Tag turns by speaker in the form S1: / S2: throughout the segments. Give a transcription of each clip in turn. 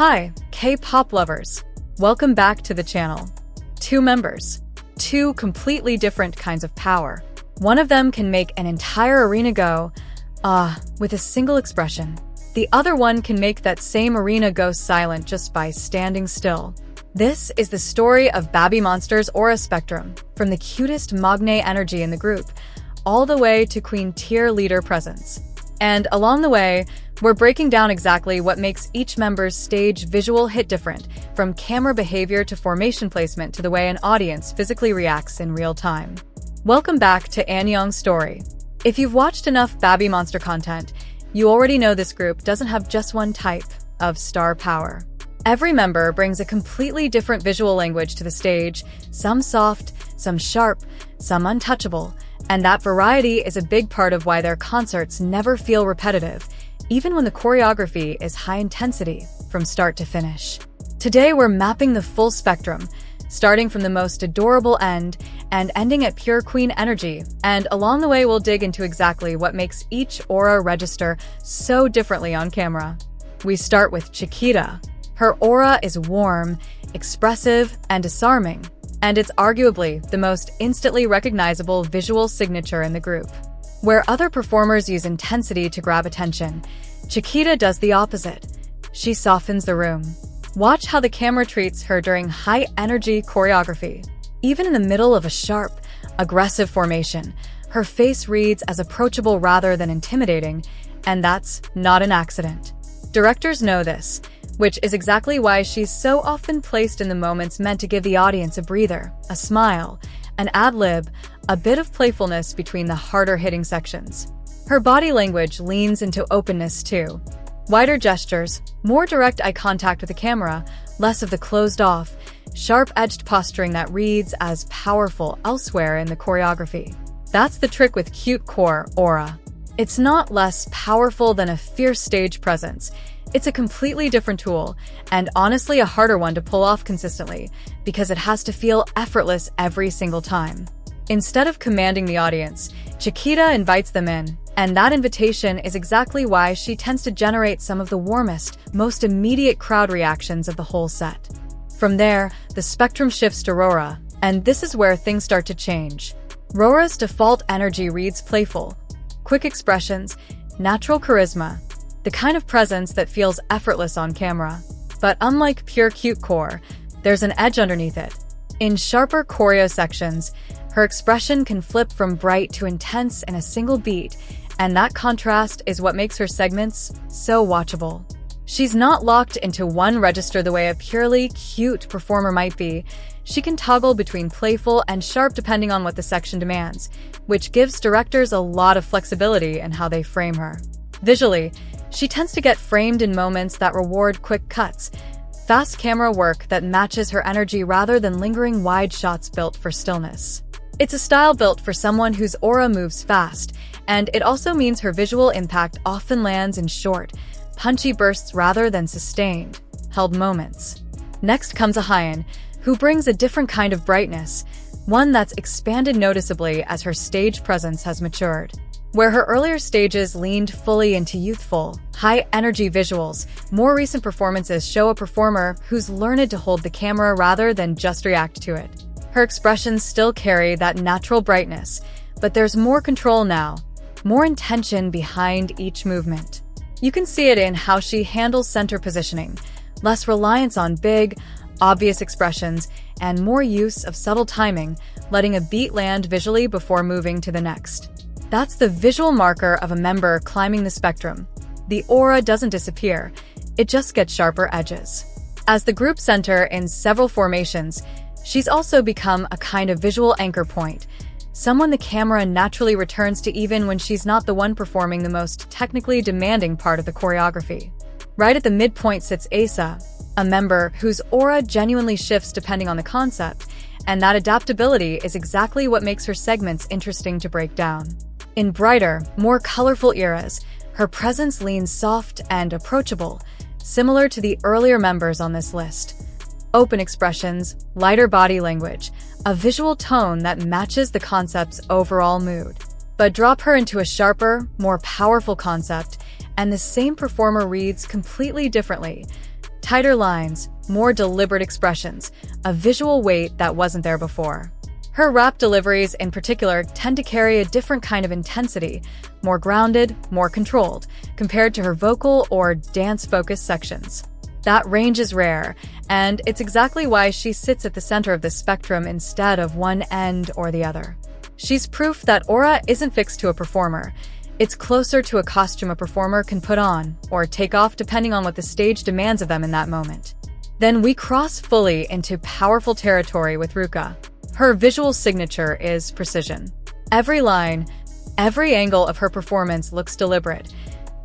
S1: Hi, K-pop lovers. Welcome back to the channel. Two members. Two completely different kinds of power. One of them can make an entire arena go, with a single expression. The other one can make that same arena go silent just by standing still. This is the story of BABYMONSTER's aura spectrum, from the cutest Maknae energy in the group, all the way to Queen tier leader presence. And along the way, we're breaking down exactly what makes each member's stage visual hit different, from camera behavior to formation placement to the way an audience physically reacts in real time. Welcome back to Annyeong's story. If you've watched enough BABYMONSTER content, you already know this group doesn't have just one type of star power. Every member brings a completely different visual language to the stage, some soft, some sharp, some untouchable, and that variety is a big part of why their concerts never feel repetitive, even when the choreography is high intensity from start to finish. Today we're mapping the full spectrum, starting from the most adorable end and ending at pure queen energy, and along the way we'll dig into exactly what makes each aura register so differently on camera. We start with Chiquita. Her aura is warm, expressive, and disarming, and it's arguably the most instantly recognizable visual signature in the group. Where other performers use intensity to grab attention, Chiquita does the opposite. She softens the room. Watch how the camera treats her during high-energy choreography. Even in the middle of a sharp, aggressive formation, her face reads as approachable rather than intimidating, and that's not an accident. Directors know this, which is exactly why she's so often placed in the moments meant to give the audience a breather, a smile, an ad-lib, a bit of playfulness between the harder-hitting sections. Her body language leans into openness too. Wider gestures, more direct eye contact with the camera, less of the closed-off, sharp-edged posturing that reads as powerful elsewhere in the choreography. That's the trick with cute core aura. It's not less powerful than a fierce stage presence. It's a completely different tool, and honestly a harder one to pull off consistently, because it has to feel effortless every single time. Instead of commanding the audience, Chiquita invites them in, and that invitation is exactly why she tends to generate some of the warmest, most immediate crowd reactions of the whole set. From there, the spectrum shifts to Rora, and this is where things start to change. Rora's default energy reads playful, quick expressions, natural charisma, the kind of presence that feels effortless on camera. But unlike pure cute core, there's an edge underneath it. In sharper choreo sections, her expression can flip from bright to intense in a single beat, and that contrast is what makes her segments so watchable. She's not locked into one register the way a purely cute performer might be. She can toggle between playful and sharp depending on what the section demands, which gives directors a lot of flexibility in how they frame her. Visually, she tends to get framed in moments that reward quick cuts, fast camera work that matches her energy rather than lingering wide shots built for stillness. It's a style built for someone whose aura moves fast, and it also means her visual impact often lands in short, punchy bursts rather than sustained, held moments. Next comes Annyeong, who brings a different kind of brightness, one that's expanded noticeably as her stage presence has matured. Where her earlier stages leaned fully into youthful, high-energy visuals, more recent performances show a performer who's learned to hold the camera rather than just react to it. Her expressions still carry that natural brightness, but there's more control now, more intention behind each movement. You can see it in how she handles center positioning, less reliance on big, obvious expressions, and more use of subtle timing, letting a beat land visually before moving to the next. That's the visual marker of a member climbing the spectrum. The aura doesn't disappear, it just gets sharper edges. As the group center in several formations, she's also become a kind of visual anchor point, someone the camera naturally returns to even when she's not the one performing the most technically demanding part of the choreography. Right at the midpoint sits Asa, a member whose aura genuinely shifts depending on the concept, and that adaptability is exactly what makes her segments interesting to break down. In brighter, more colorful eras, her presence leans soft and approachable, similar to the earlier members on this list. Open expressions, lighter body language, a visual tone that matches the concept's overall mood. But drop her into a sharper, more powerful concept, and the same performer reads completely differently. Tighter lines, more deliberate expressions, a visual weight that wasn't there before. Her rap deliveries in particular tend to carry a different kind of intensity, more grounded, more controlled, compared to her vocal or dance-focused sections. That range is rare, and it's exactly why she sits at the center of the spectrum instead of one end or the other. She's proof that aura isn't fixed to a performer. It's closer to a costume a performer can put on or take off depending on what the stage demands of them in that moment. Then we cross fully into powerful territory with Ruka. Her visual signature is precision. Every line, every angle of her performance looks deliberate.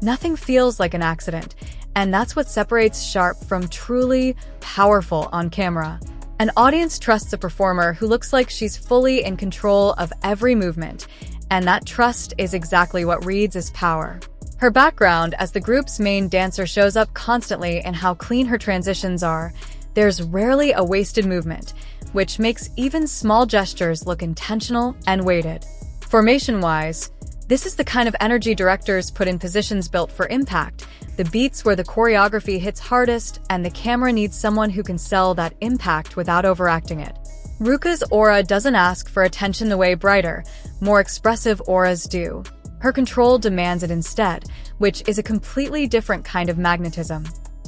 S1: Nothing feels like an accident, and that's what separates sharp from truly powerful on camera. An audience trusts a performer who looks like she's fully in control of every movement, and that trust is exactly what reads as power. Her background as the group's main dancer shows up constantly in how clean her transitions are. There's rarely a wasted movement, which makes even small gestures look intentional and weighted. Formation-wise, this is the kind of energy directors put in positions built for impact, the beats where the choreography hits hardest, and the camera needs someone who can sell that impact without overacting it. Ruka's aura doesn't ask for attention the way brighter, more expressive auras do. Her control demands it instead, which is a completely different kind of magnetism.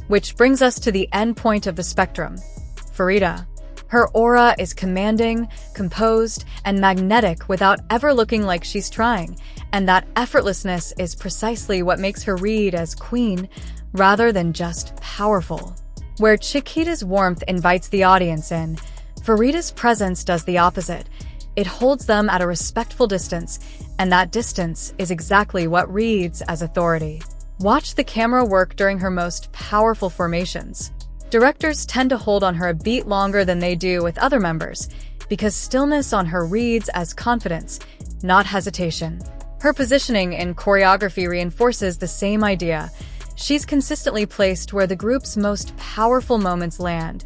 S1: Which brings us to the end point of the spectrum, Farida. Her aura is commanding, composed, and magnetic without ever looking like she's trying, and that effortlessness is precisely what makes her read as queen rather than just powerful. Where Chiquita's warmth invites the audience in, Farida's presence does the opposite. It holds them at a respectful distance, and that distance is exactly what reads as authority. Watch the camera work during her most powerful formations. Directors tend to hold on her a beat longer than they do with other members, because stillness on her reads as confidence, not hesitation. Her positioning in choreography reinforces the same idea. She's consistently placed where the group's most powerful moments land,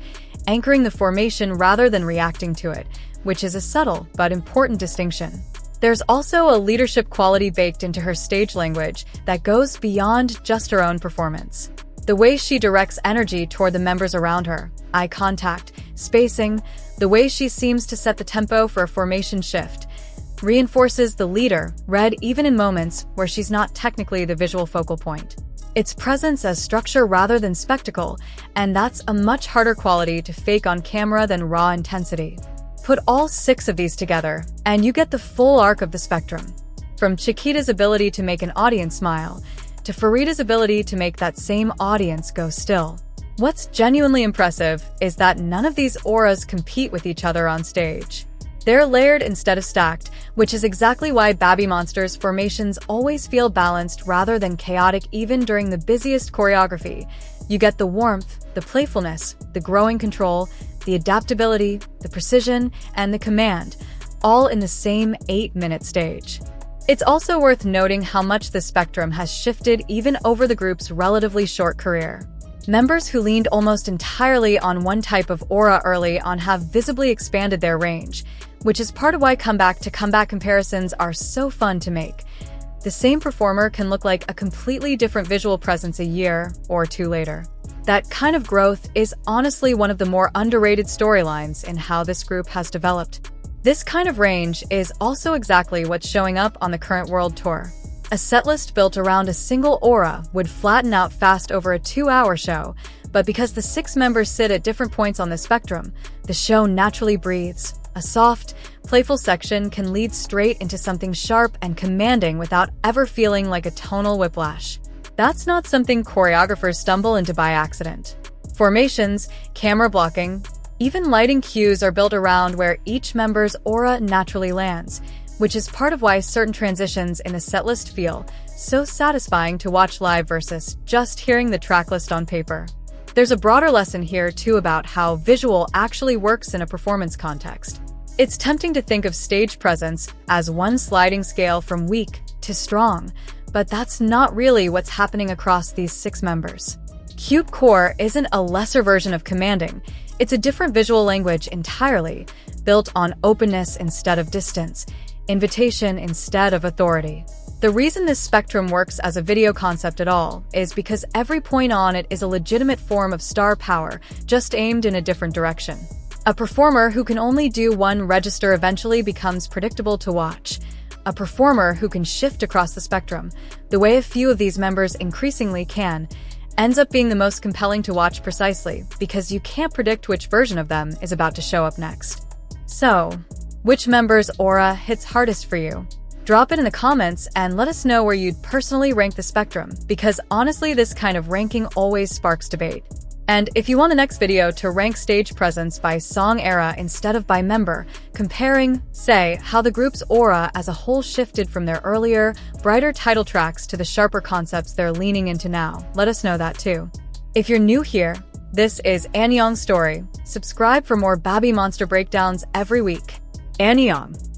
S1: anchoring the formation rather than reacting to it, which is a subtle but important distinction. There's also a leadership quality baked into her stage language that goes beyond just her own performance. The way she directs energy toward the members around her, eye contact, spacing, the way she seems to set the tempo for a formation shift, reinforces the leader, read even in moments where she's not technically the visual focal point. It's presence as structure rather than spectacle, and that's a much harder quality to fake on camera than raw intensity. Put all 6 of these together, and you get the full arc of the spectrum. From Chiquita's ability to make an audience smile, to Farida's ability to make that same audience go still. What's genuinely impressive is that none of these auras compete with each other on stage. They're layered instead of stacked, which is exactly why BABYMONSTER's formations always feel balanced rather than chaotic even during the busiest choreography. You get the warmth, the playfulness, the growing control, the adaptability, the precision, and the command, all in the same 8-minute stage. It's also worth noting how much the spectrum has shifted even over the group's relatively short career. Members who leaned almost entirely on one type of aura early on have visibly expanded their range, which is part of why comeback-to-comeback comparisons are so fun to make. The same performer can look like a completely different visual presence a year or 2 later. That kind of growth is honestly one of the more underrated storylines in how this group has developed. This kind of range is also exactly what's showing up on the current world tour. A setlist built around a single aura would flatten out fast over a 2-hour show, but because the 6 members sit at different points on the spectrum, the show naturally breathes. A soft, playful section can lead straight into something sharp and commanding without ever feeling like a tonal whiplash. That's not something choreographers stumble into by accident. Formations, camera blocking, even lighting cues are built around where each member's aura naturally lands, which is part of why certain transitions in the setlist feel so satisfying to watch live versus just hearing the tracklist on paper. There's a broader lesson here too about how visual actually works in a performance context. It's tempting to think of stage presence as one sliding scale from weak to strong, but that's not really what's happening across these 6 members. Cute core isn't a lesser version of commanding. It's a different visual language entirely, built on openness instead of distance, invitation instead of authority. The reason this spectrum works as a video concept at all is because every point on it is a legitimate form of star power, just aimed in a different direction. A performer who can only do one register eventually becomes predictable to watch. A performer who can shift across the spectrum, the way a few of these members increasingly can, ends up being the most compelling to watch precisely because you can't predict which version of them is about to show up next. So, which member's aura hits hardest for you? Drop it in the comments and let us know where you'd personally rank the spectrum, because honestly, this kind of ranking always sparks debate. And if you want the next video to rank stage presence by song era instead of by member, comparing, say, how the group's aura as a whole shifted from their earlier, brighter title tracks to the sharper concepts they're leaning into now, let us know that too. If you're new here, this is Annyeong Story. Subscribe for more BABYMONSTER breakdowns every week. Annyeong!